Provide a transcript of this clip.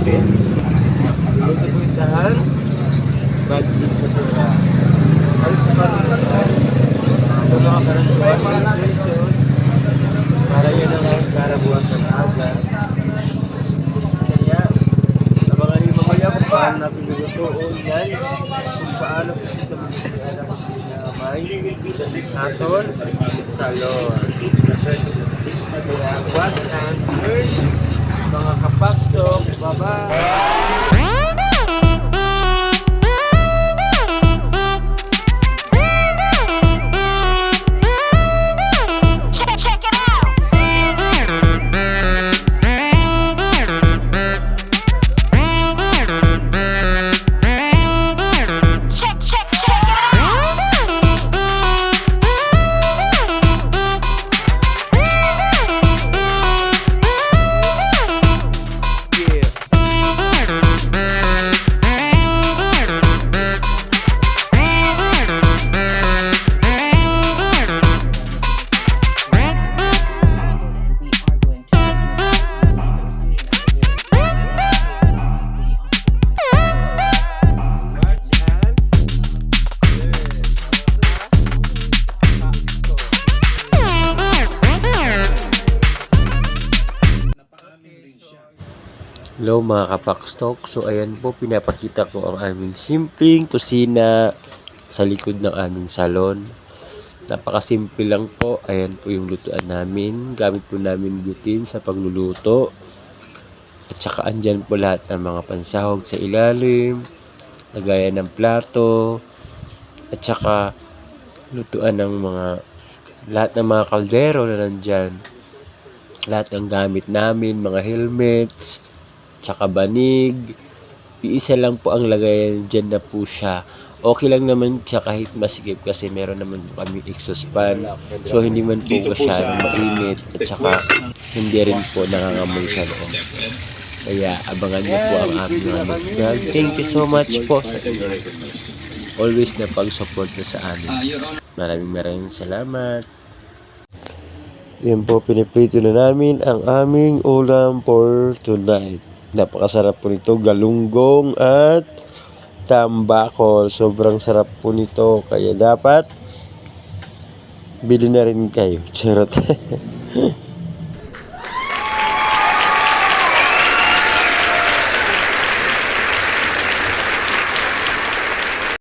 Ito po isahan. Budget na sila. Ay, ito mga karantuan pesos. Para yun ang karabuhan sa aga. Kaya, abangan niyo mamaya kung paano natin lutuin yan. Kung paano po ito mag-anak na may atol salon. Kaya, watch and learn. Mga kapaksok, bye-bye! Hello mga kapakstok, so ayan po pinapakita ko ang aming simpleng kusina sa likod ng aming salon. Napakasimple lang po, ayan po yung lutuan namin. Gamit po namin butin sa pagluluto. At saka andyan po lahat ng mga pansahog sa ilalim, lagayan ng plato, at saka lutuan ng lahat ng mga kaldero na nandyan. Lahat ng gamit namin, mga helmets, tsaka banig. Iisa lang po ang lagayan dyan na po siya. Okay lang naman siya kahit masikip kasi meron naman po kami exhaust fan. So hindi man po masyadong mainit at saka hindi rin po nangangamoy sa loob. Kaya abangan niyo po ang aming mga next vlog. Thank you so much po sa always na pag-support na sa amin. Maraming salamat. Yan po, piniprito na namin ang aming ulam for tonight. Napakasarap po nito, galunggong at tambakol. Sobrang sarap po nito, kaya dapat bili na rin kayo. Charot.